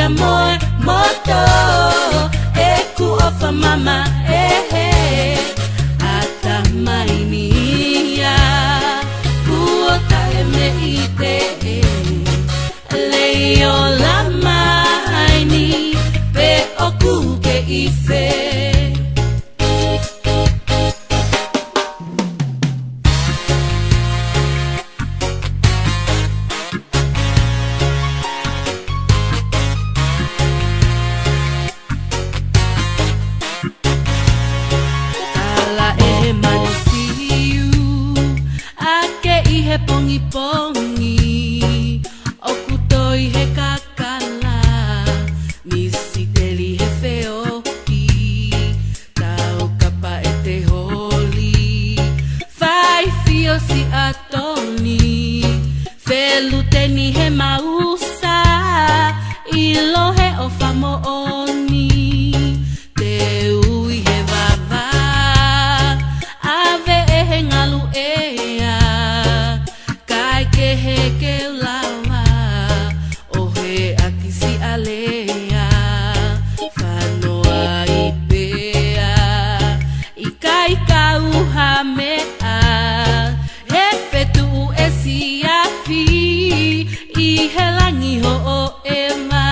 Amor, moto, eku ofa mama, ata mainia, kuota emeite, leio lama ini, pe oku ke ife. Pongi oku toi he kakala misi teli he feoki tau kapa e te holi fai fio si atoni felu teni he mausa ilo he ofamo oni te ui he vava ave e he ngalu ea ke lawa ohe akisi alea fanoa ipea ikai kau hamea he fetu esi afi I helangi ho o ema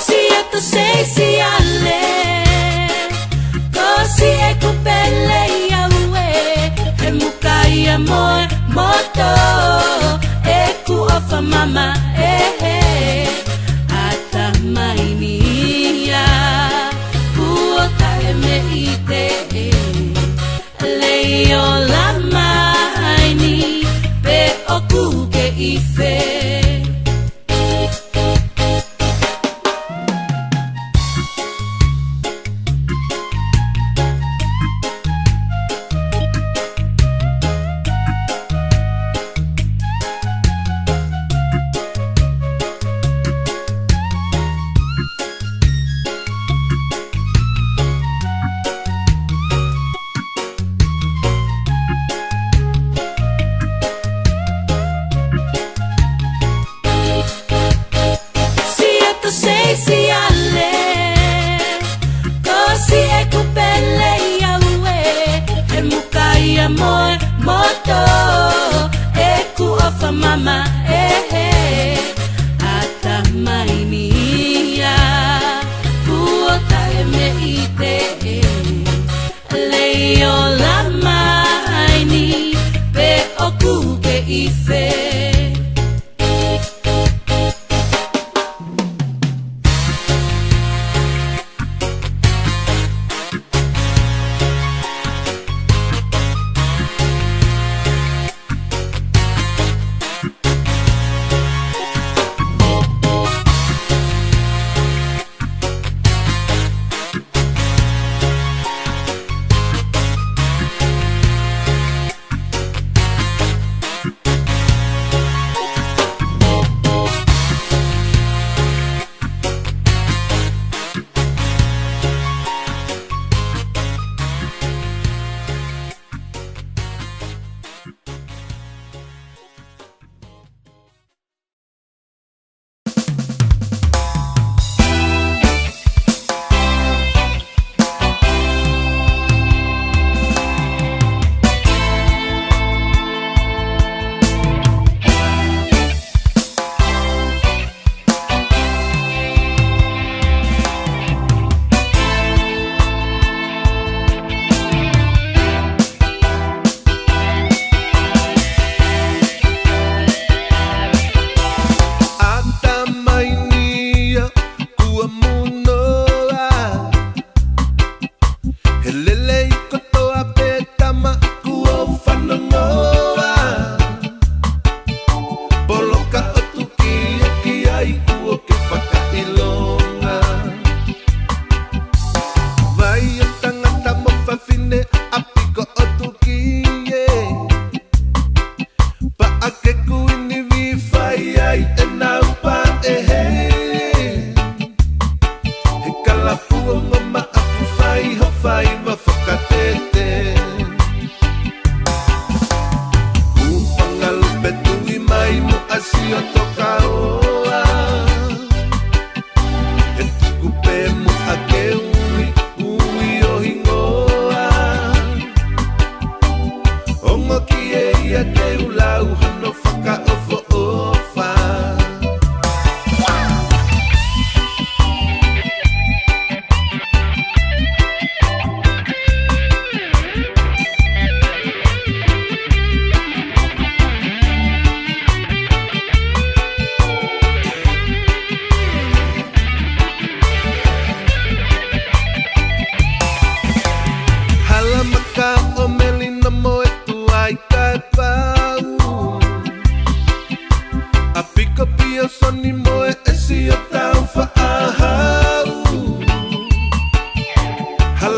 si eto sei si ale così e cupelle yawe e mukai amor moto eku ofa mama ata mainia kuota emeite leio lama ini pe oku ke ife. Amor, moto, eku ofa mama, ata mainia, kuota emeite, leio lama ini, pe oku ke ife.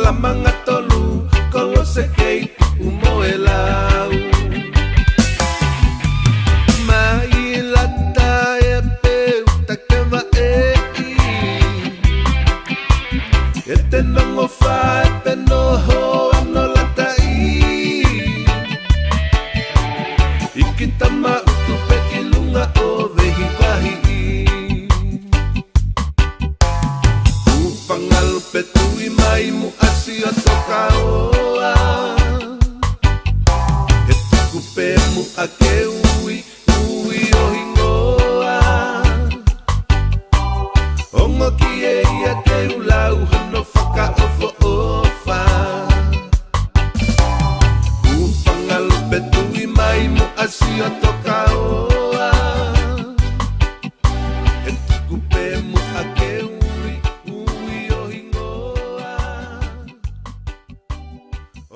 mga tolu kolo sekei umoelau mailata e peu takava e ete no fa ete no ho no latai ikitama utupe kilunga o vehivahi upangal petui mai mu asia tokaoa etukupe mu akeui ui o hingoa ongo kie ia ke ulau hano whaka ofo ofa upangal petui mai mu asia tokaoa etukupe mu akeui ui o hingoa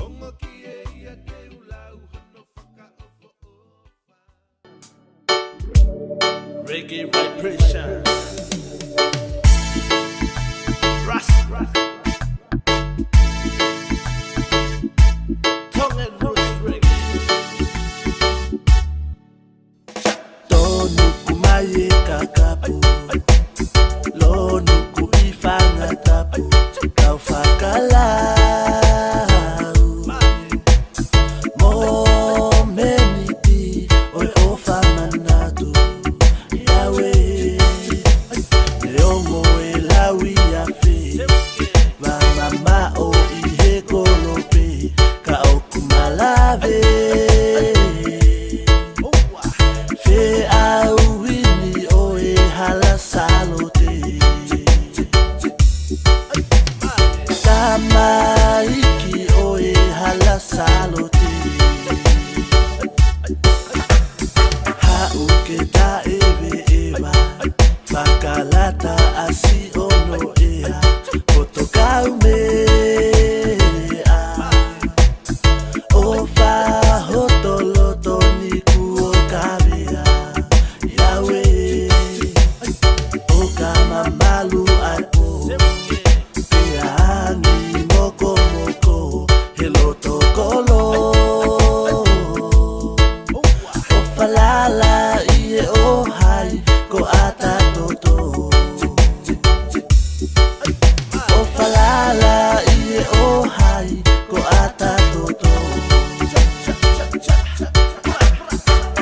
ongo kie ia ke ulau hano whaka ofo ofa. Reggae vibration. Ras. Tongue and roots reggae. Tonu kumaye kakapu, lonu kuifanga tapu, kau fakalau. Momeniti oi ofa manatu, Yahweh. Leongo elawi afe, mama o ihe kolope, ka okumalave. Fe auini oe hala salote, Tamaiki oe hala salote. Hauke ta ebe eba, fakalata asi ono ea, potokaume. Ofa hotoloto niku okabea, Yahweh. Okama malu apo, peani moko moko, heloto kolo. Ofalala iye ohai, ko ata toto. Ofalala iye ohai, ko ata toto.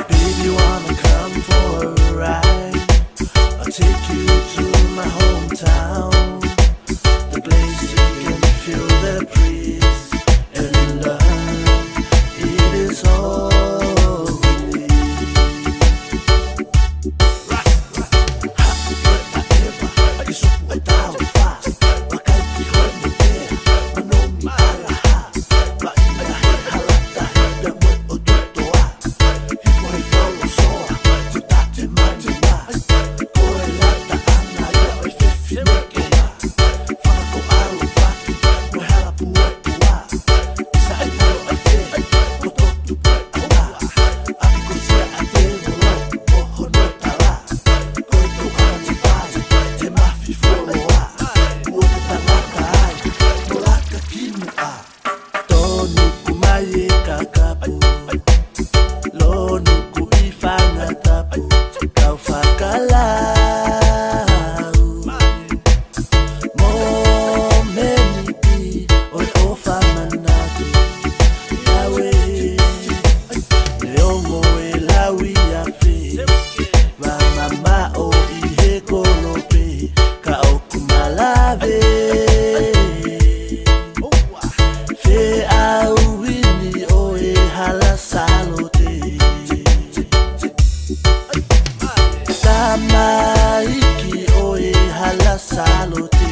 Baby, wanna come for a ride? I'll take you to my hometown, the place you can feel the breeze and love. It is all we Tonu kumaye kakapu, lonu kuifanga tapu, kau fakalau. Momeniti oi ofa manatu, Yahweh. Leongo elawi afe, mama o ihe kolope, ka okumalave. Fe auini oe hala salote, Tamaiki oe hala salote.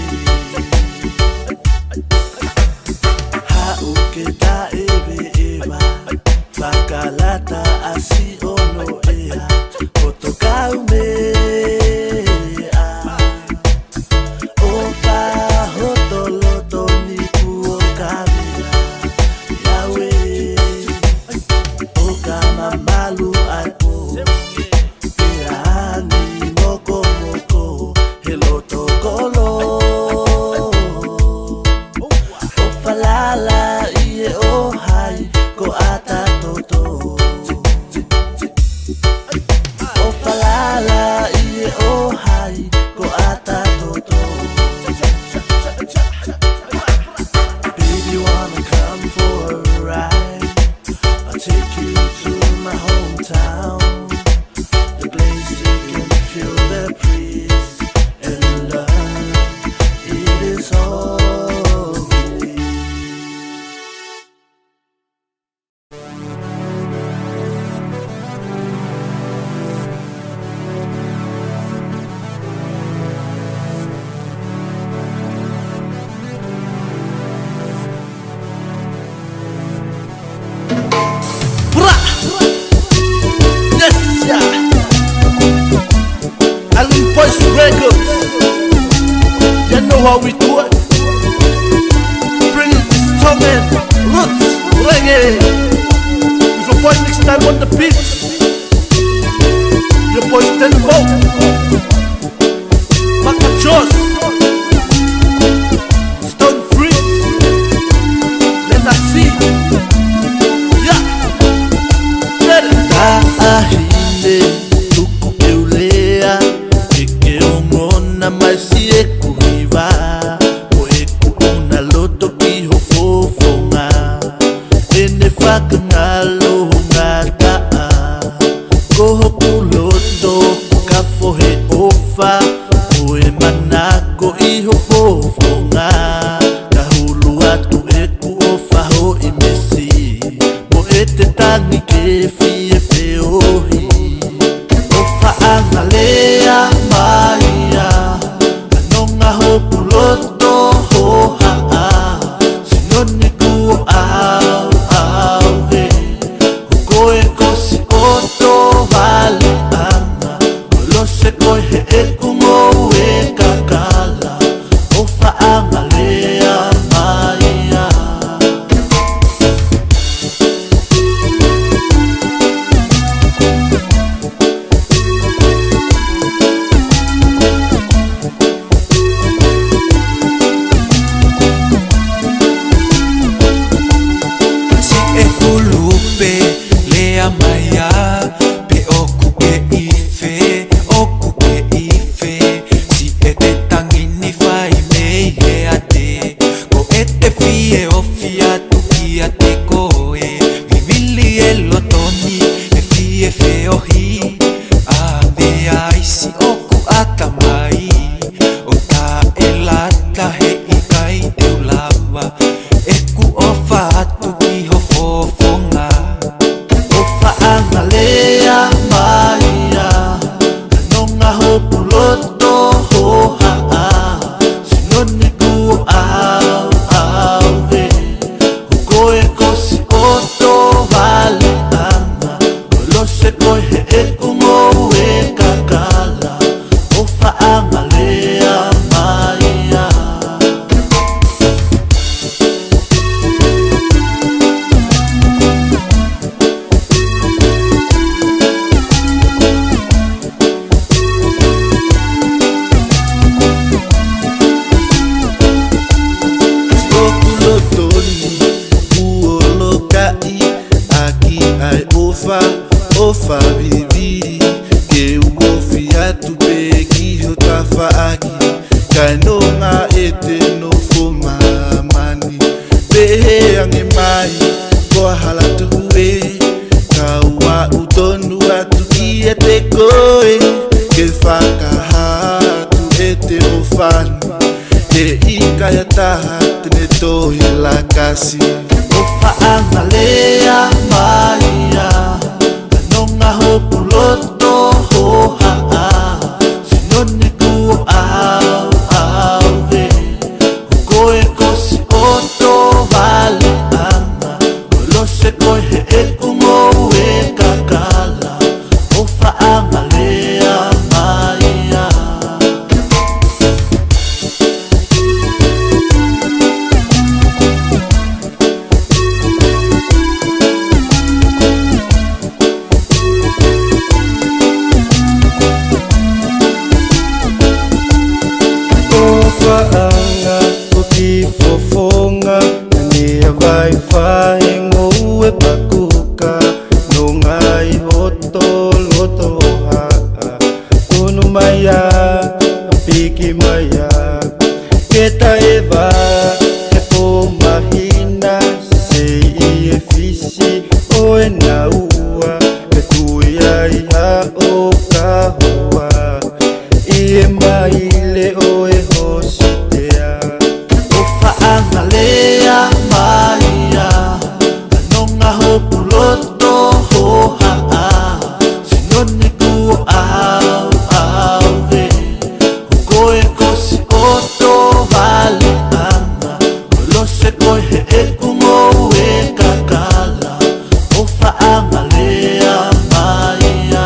Hauke ta ebe eba, fakalata asi ono ea, potokaume. Ofa hotoloto niku okabea, Yahweh. Okama malu apo, peani moko moko, heloto kolo. falala ie o hai ko ata toto. O falala ie o hai ko ata toto. Baby, wanna come for a ride? I'll take you to my hometown, the place you can feel the breeze and love. It is all. Records, you know how we do it. Bring this tongue in, roots, reggae. With your boy next time on the beat. Your boy Stenbo, Maka Joss, Stone Freeze, Lena C. Yeah, get it. Ahinde tuku eulea na masi e kuhiva o e kuna loto ki ho fofonga ene whakangalo ngata ko hoku loto ka fohe ofa o e manako I ho fofonga ka hulu atu e ku ofa ho imesi mo e te tangi ke fie feohi ofa angalea mai puloto ho ha sinoni ku au he koe kosi oto vale anga lo se koe he kumo e kakala ofa amalea maia. Ofa bibiri ke uofia tu pegi hotafa aki kanonga ete no foma mani behe ange mai ko hala tuwe kawa utonu atu kia te koe ke faka hatu ete ofani ke ika ya taha tene tohi la kasi ofa amalea maia nonga ho puloto ho ha sinoni ku au he koe kosi oto vale anga lo se koe he kumo e kakala ofa amalea maia. Anga o ki fofonga vai fai ngou e pakuka no ngai hoto loto ha unu maya piki maya keta eva e po mahina se e fisi o e na ua e kuia ia o kahua e mai le o e hositea o whaangalea maia anonga hopu loto hoha sinone ku au au he koe kosi oto vale anga kolose koe he e kungo e kakala o whaangalea maia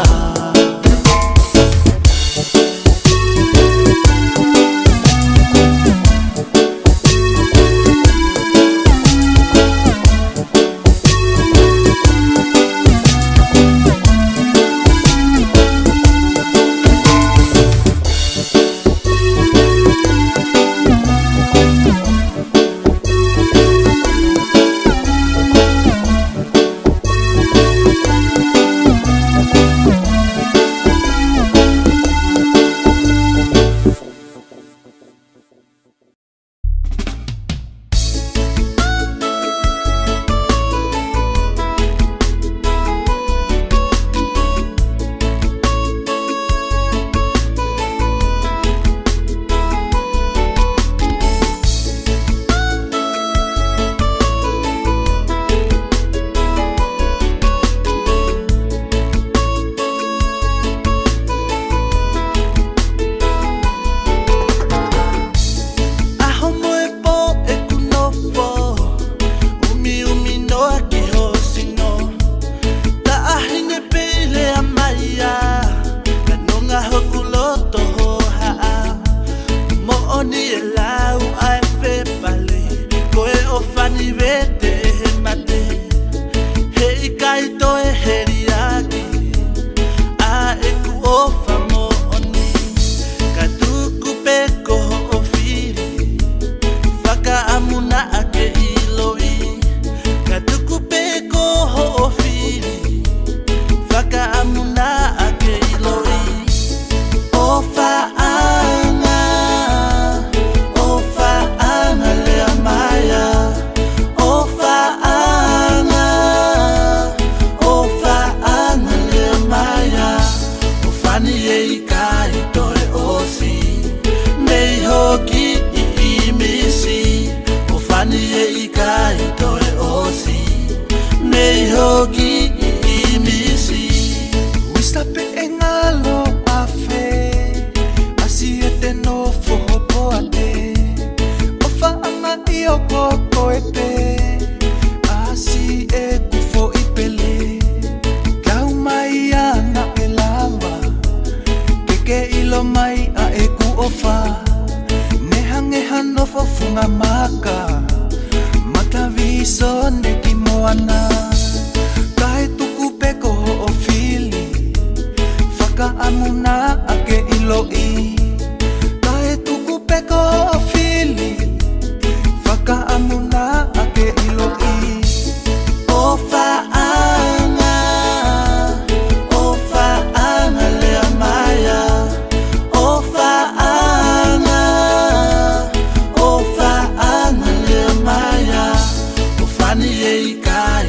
Kai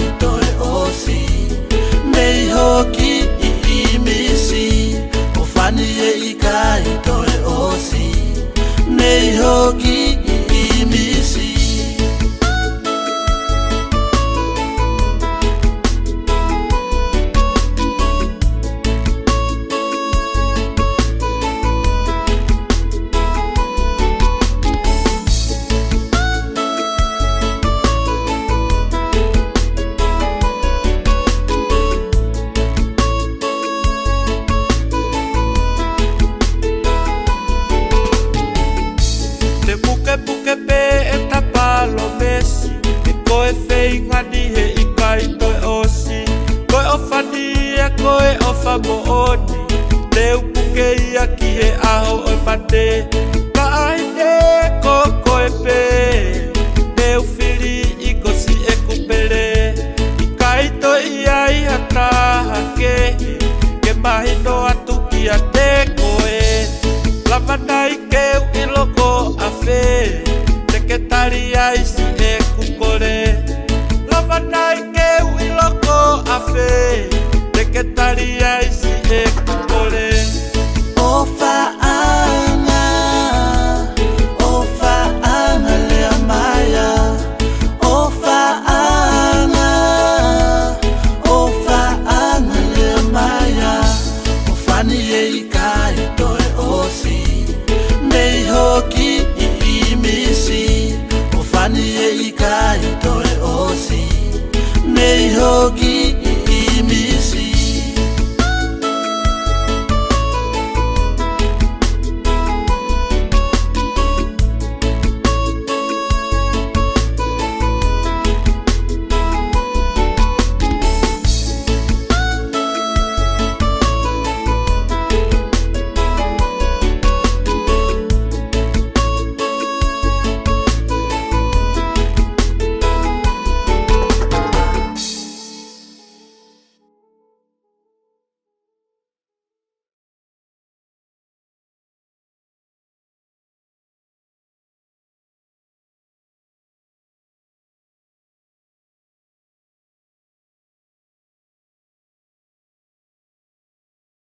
kai toe osi nei hoki